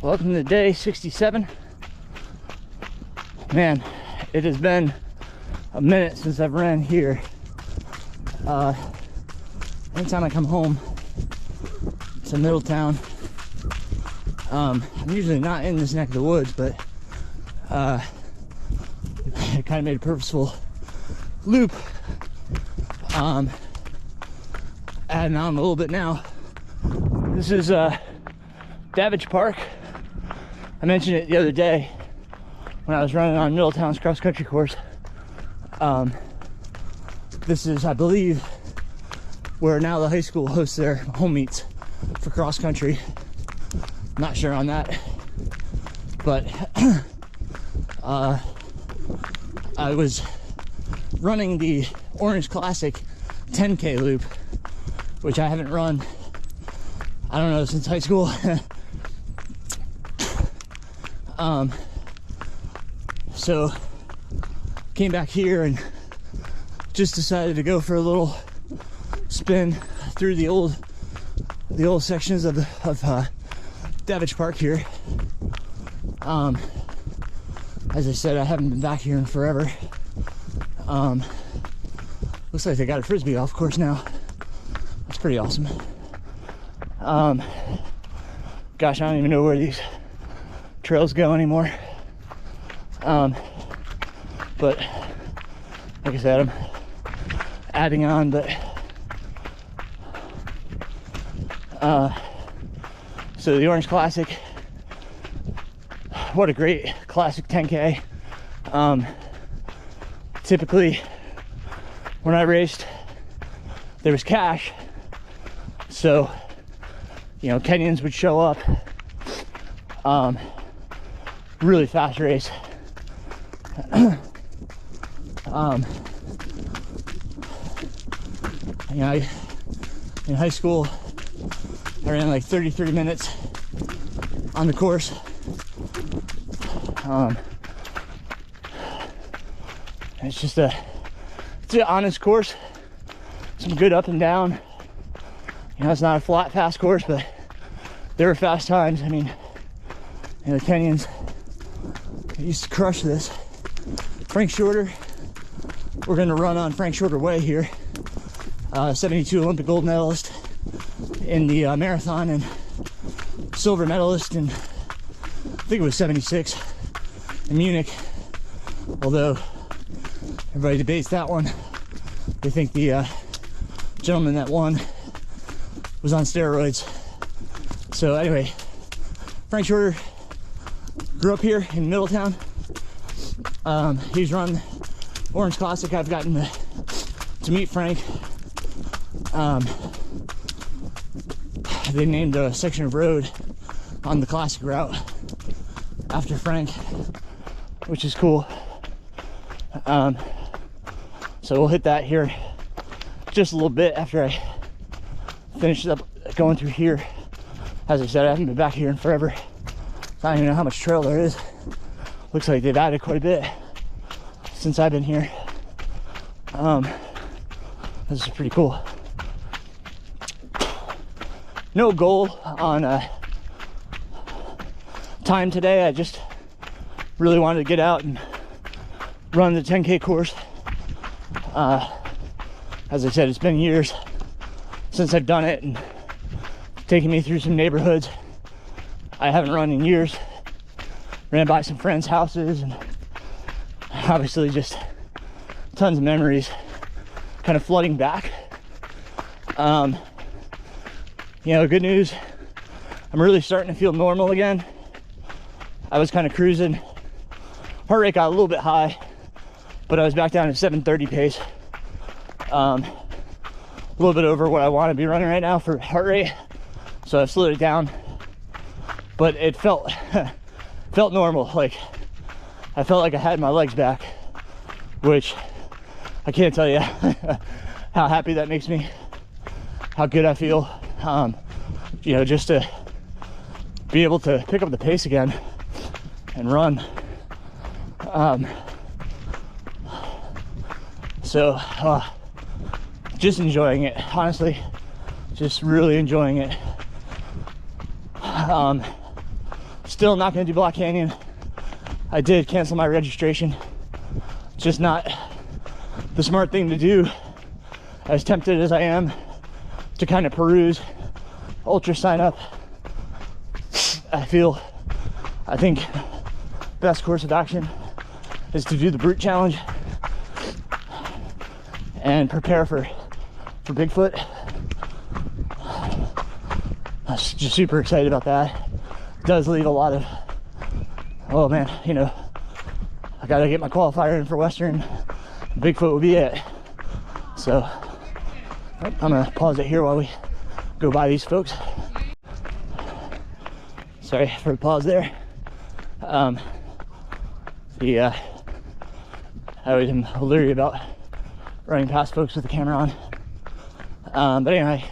Welcome to day 67. Man, it has been a minute since I've ran here. Anytime I come home to Middletown, I'm usually not in this neck of the woods, but I kind of made a purposeful loop, adding on a little bit now. This is Davidge Park. I mentioned it the other day when I was running on Middletown's cross-country course. This is, I believe, where now the high school hosts their home meets for cross-country. Not sure on that, but I was running the Orange Classic 10K loop, which I haven't run, I don't know, since high school. So came back here and just decided to go for a little spin through the old sections of Davidge Park here. As I said, I haven't been back here in forever. Looks like they got a frisbee golf course now. That's pretty awesome. Gosh, I don't even know where these trails go anymore. But like I said, I'm adding on, but so the Orange Classic, what a great classic 10K. Typically when I raced, there was cash, so you know, Kenyans would show up. Really fast race. You know, in high school, I ran like 33 minutes on the course. It's just it's an honest course. Some good up and down. You know, it's not a flat, fast course, but there were fast times. I mean, you know, the Kenyans used to crush this. Frank Shorter, we're gonna run on Frank Shorter Way here. 72 Olympic gold medalist in the marathon and silver medalist in, I think it was 76 in Munich. Although everybody debates that one. They think the gentleman that won was on steroids. So anyway, Frank Shorter grew up here in Middletown. He's run Orange Classic. I've gotten to meet Frank. They named a section of road on the classic route after Frank, which is cool. So we'll hit that here just a little bit after I finish up going through here. As I said, I haven't been back here in forever. I don't even know how much trail there is. Looks like they've added quite a bit since I've been here. This is pretty cool. No goal on time today. I just really wanted to get out and run the 10K course. As I said, it's been years since I've done it, and taking me through some neighborhoods I haven't run in years. Ran by some friends' houses, and obviously just tons of memories kind of flooding back. You know, good news, I'm really starting to feel normal again. I was kind of cruising. Heart rate got a little bit high, but I was back down to 730 pace. A little bit over what I want to be running right now for heart rate, so I've slowed it down. But it felt felt normal. Like I felt like I had my legs back, which I can't tell you how happy that makes me, how good I feel. You know, just to be able to pick up the pace again and run. So just enjoying it, honestly, just really enjoying it. Still not going to do Black Canyon. I did cancel my registration. Just not the smart thing to do, as tempted as I am to kind of peruse ultra sign up. I think best course of action is to do the brute challenge and prepare for Bigfoot. I'm just super excited about that. It does leave a lot of, oh man, you know, I gotta get my qualifier in for Western. Bigfoot will be it. So I'm gonna pause it here while we go by these folks. Sorry for the pause there. I always am leery about running past folks with the camera on. But anyway,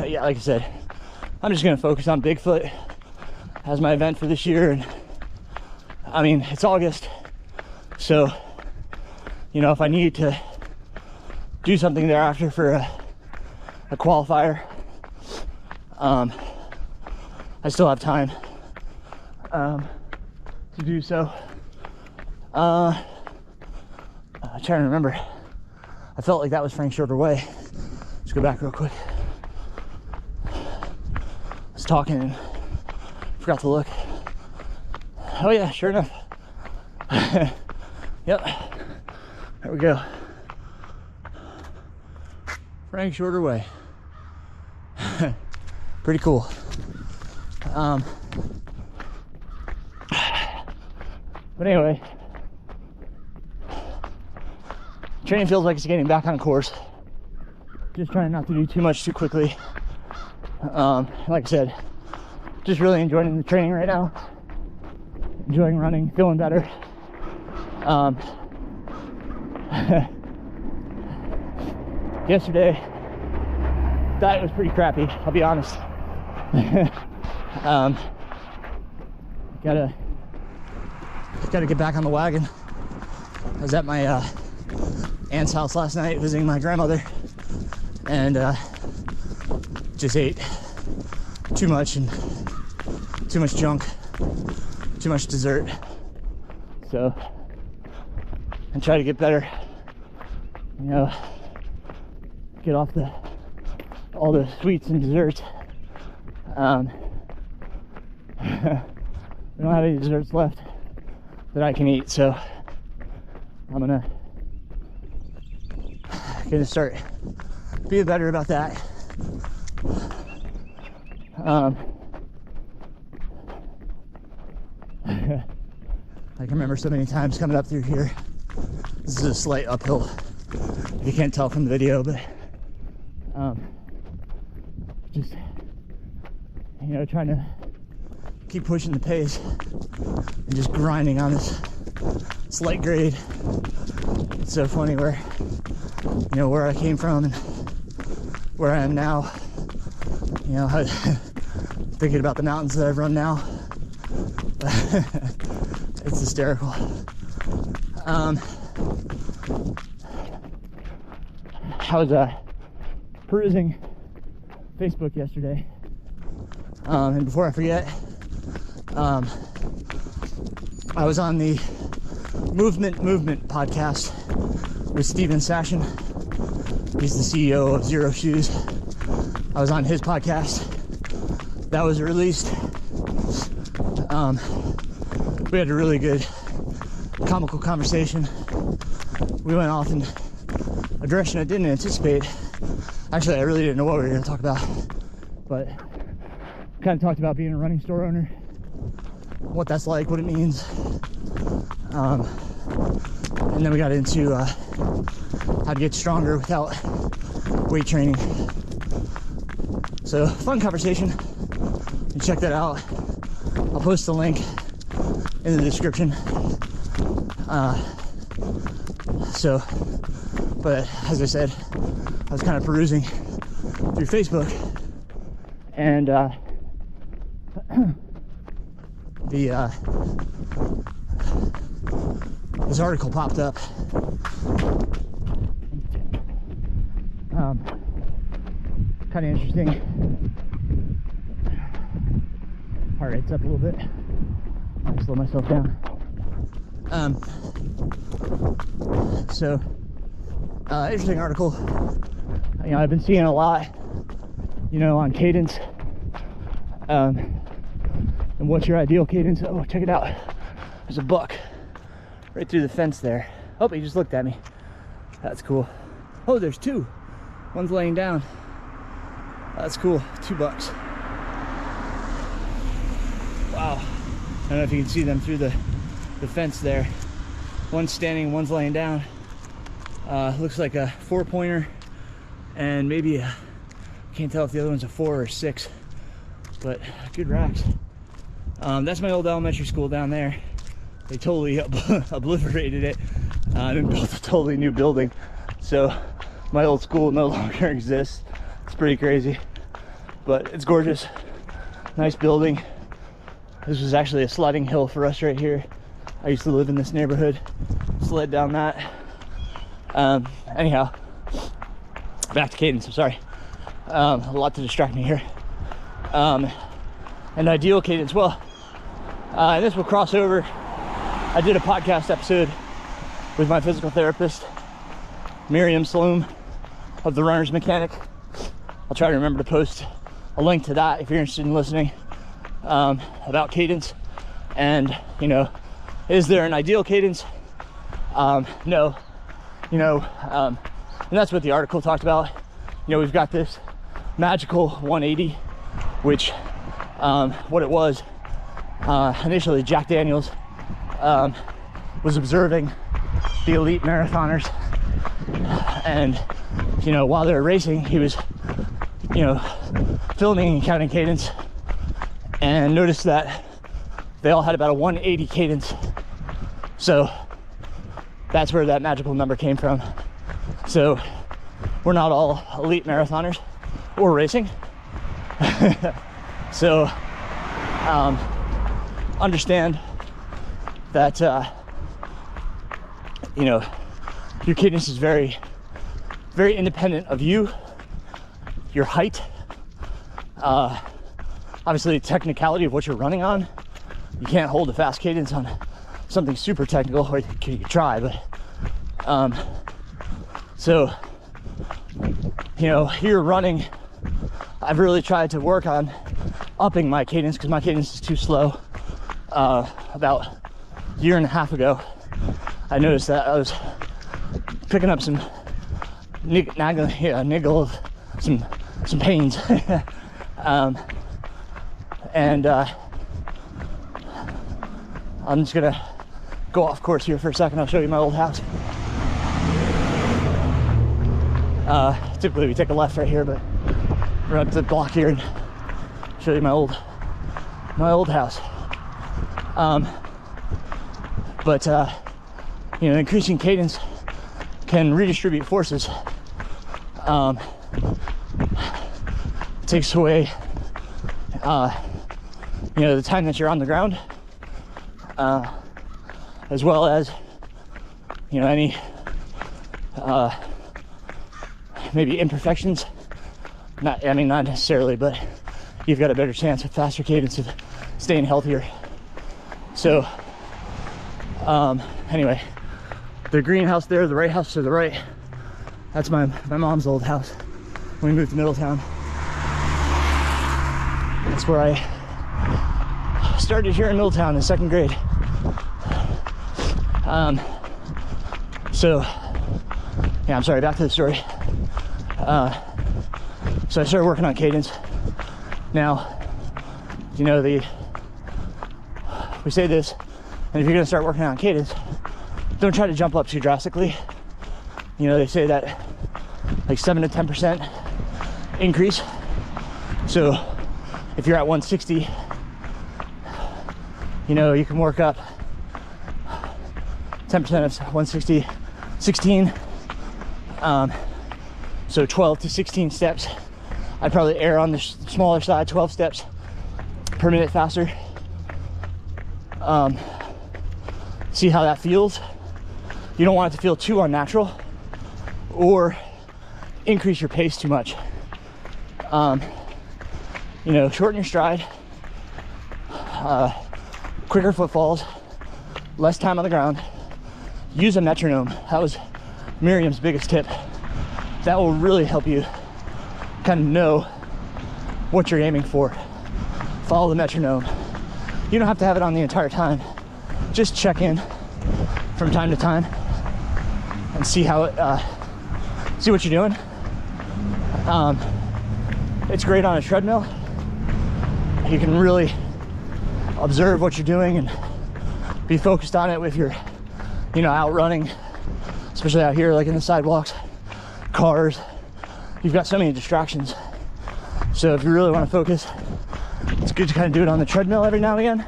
yeah, like I said, I'm just gonna focus on Bigfoot as my event for this year. And I mean, it's August, so you know, if I need to do something thereafter for a qualifier, I still have time to do so. I'm trying to remember. I felt like that was Frank Shorter Way. Let's go back real quick. I was talking and forgot to look. Oh yeah, sure enough. Yep. There we go. Frank Shorter Way. Pretty cool. But anyway, training feels like it's getting back on course. Just trying not to do too much too quickly. Like I said, just really enjoying the training right now. Enjoying running, feeling better. Yesterday, diet was pretty crappy, I'll be honest. Gotta get back on the wagon. I was at my aunt's house last night visiting my grandmother, and just ate too much junk, too much dessert. So, and try to get better, you know, get off all the sweets and desserts. We don't have any desserts left that I can eat, so I'm gonna start being better about that. I can remember so many times coming up through here. This is a slight uphill, if you can't tell from the video, but just, you know, trying to keep pushing the pace and just grinding on this slight grade. It's so funny where, you know, where I came from and where I am now. You know, thinking about the mountains that I've run now. It's hysterical. I was perusing Facebook yesterday, and before I forget, I was on the Movement podcast with Steven Sashin. He's the CEO of Zero Shoes. I was on his podcast. That was released. We had a really good comical conversation. We went off in a direction I didn't anticipate. Actually, I really didn't know what we were going to talk about, but kind of talked about being a running store owner, what that's like, what it means. And then we got into how to get stronger without weight training. So, fun conversation. You can check that out. I'll post the link in the description. But as I said, I was kind of perusing through Facebook, and this article popped up. Kind of interesting. Heart rate's up a little bit. I'll slow myself down. So interesting article. You know, I've been seeing a lot, you know, on Cadence. And what's your ideal cadence? Oh, check it out. There's a buck right through the fence there. Oh, he just looked at me. That's cool. Oh, there's two. One's laying down. That's cool. 2 bucks. Wow. I don't know if you can see them through the fence there. One's standing, one's laying down. Looks like a 4-pointer, and maybe can't tell if the other one's a 4 or 6, but good racks. That's my old elementary school down there. They totally obliterated it and built a totally new building. So my old school no longer exists. It's pretty crazy, but it's gorgeous. Nice building. This was actually a sledding hill for us right here. I used to live in this neighborhood. Sled down that. Anyhow, back to Cadence. I'm sorry. A lot to distract me here. And ideal cadence. Well, and this will cross over. I did a podcast episode with my physical therapist, Miriam Sloom of The Runner's Mechanic. I'll try to remember to post a link to that if you're interested in listening, about cadence. And, you know, is there an ideal cadence? No. You know, and that's what the article talked about. You know, we've got this magical 180, which what it was, initially Jack Daniels was observing the elite marathoners, and, you know, while they were racing, he was, you know, filming and counting cadence, and noticed that they all had about a 180 cadence. So that's where that magical number came from. So we're not all elite marathoners or racing. So understand that you know, your cadence is very, very independent of you, your height, obviously the technicality of what you're running on. You can't hold a fast cadence on something super technical, or you can try, but so, you know, here running, I've really tried to work on upping my cadence because my cadence is too slow. About a year and a half ago, I noticed that I was picking up some niggle, some pains. And I'm just gonna go off course here for a second. I'll show you my old house. Typically we take a left right here, but run up to the block here and show you my old house. But you know, increasing cadence can redistribute forces. Takes away you know, the time that you're on the ground, as well as, you know, any maybe imperfections. Not necessarily, but you've got a better chance with faster cadence of staying healthier. So anyway, the greenhouse there, the right house to the right, that's my mom's old house when we moved to Middletown. That's where I started here in Middletown in 2nd grade. So yeah, I'm sorry, back to the story. So I started working on cadence. Now, you know, we say this, and if you're gonna start working on cadence, don't try to jump up too drastically. You know, they say that like 7 to 10% increase. So if you're at 160, you know, you can work up 10% of 160, 16. So 12 to 16 steps. I'd probably err on the smaller side, 12 steps per minute faster. See how that feels. You don't want it to feel too unnatural or increase your pace too much. You know, shorten your stride, quicker footfalls, less time on the ground. Use a metronome. That was Miriam's biggest tip. That will really help you kind of know what you're aiming for. Follow the metronome. You don't have to have it on the entire time. Just check in from time to time and see how it, see what you're doing. It's great on a treadmill. You can really observe what you're doing and be focused on it if you're, you know, out running, especially out here, like in the sidewalks, cars. You've got so many distractions. So if you really want to focus, it's good to kind of do it on the treadmill every now and again.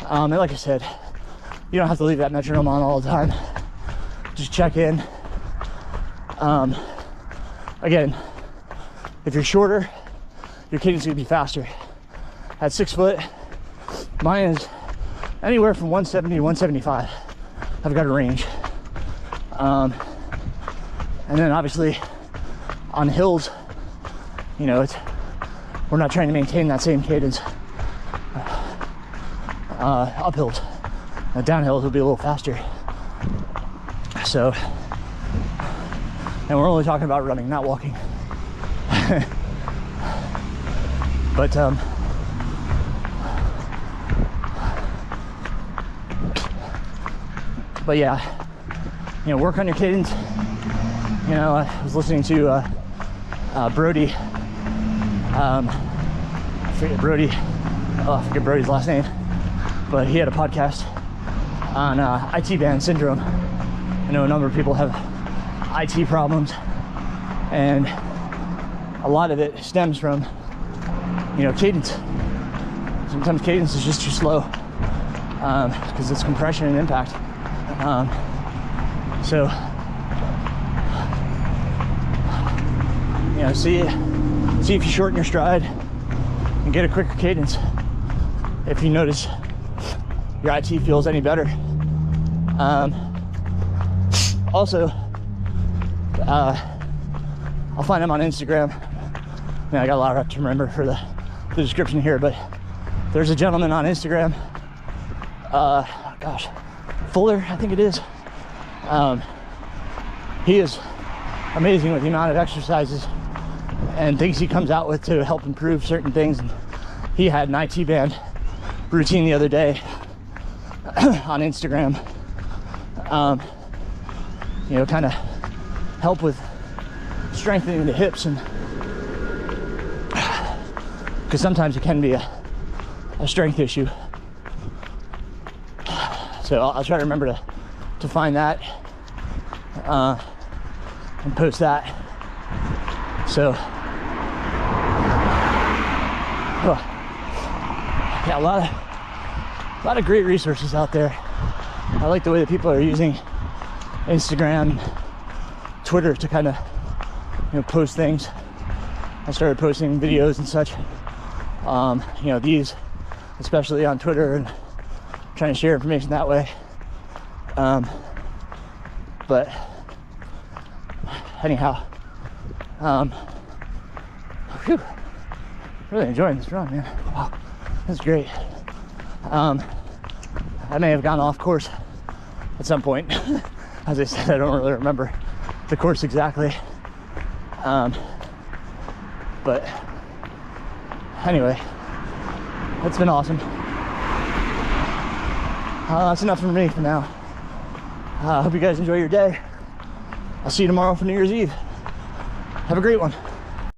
And like I said, you don't have to leave that metronome on all the time. Just check in. Again, if you're shorter, your cadence is gonna be faster. At 6 foot, mine is anywhere from 170 to 175. I've got a range. And then obviously on hills, you know, we're not trying to maintain that same cadence. Up hills. Down hills will be a little faster. So, and we're only talking about running, not walking. But yeah, you know, work on your cadence. You know, I was listening to Brody. I forget Brody's last name, but he had a podcast on IT band syndrome. I know a number of people have IT problems, and a lot of it stems from, you know, cadence. Sometimes cadence is just too slow because it's compression and impact. So, you know, see if you shorten your stride and get a quicker cadence. If you notice your IT feels any better. Also, I'll find him on Instagram. Man, I got a lot to remember for the description here, but there's a gentleman on Instagram. Gosh, Fuller, I think it is. He is amazing with the amount of exercises and things he comes out with to help improve certain things. And he had an IT band routine the other day on Instagram. You know, kind of help with strengthening the hips, and because sometimes it can be a strength issue. So I'll try to remember to find that and post that. So yeah, a lot of great resources out there. I like the way that people are using Instagram, Twitter to kind of, you know, post things. I started posting videos and such. You know, these, especially on Twitter, and trying to share information that way. But anyhow, whew, really enjoying this run, man. Wow, that's great. I may have gone off course at some point. As I said, I don't really remember the course exactly. But anyway, it's been awesome. That's enough for me for now. I hope you guys enjoy your day. I'll see you tomorrow for New Year's Eve. Have a great one.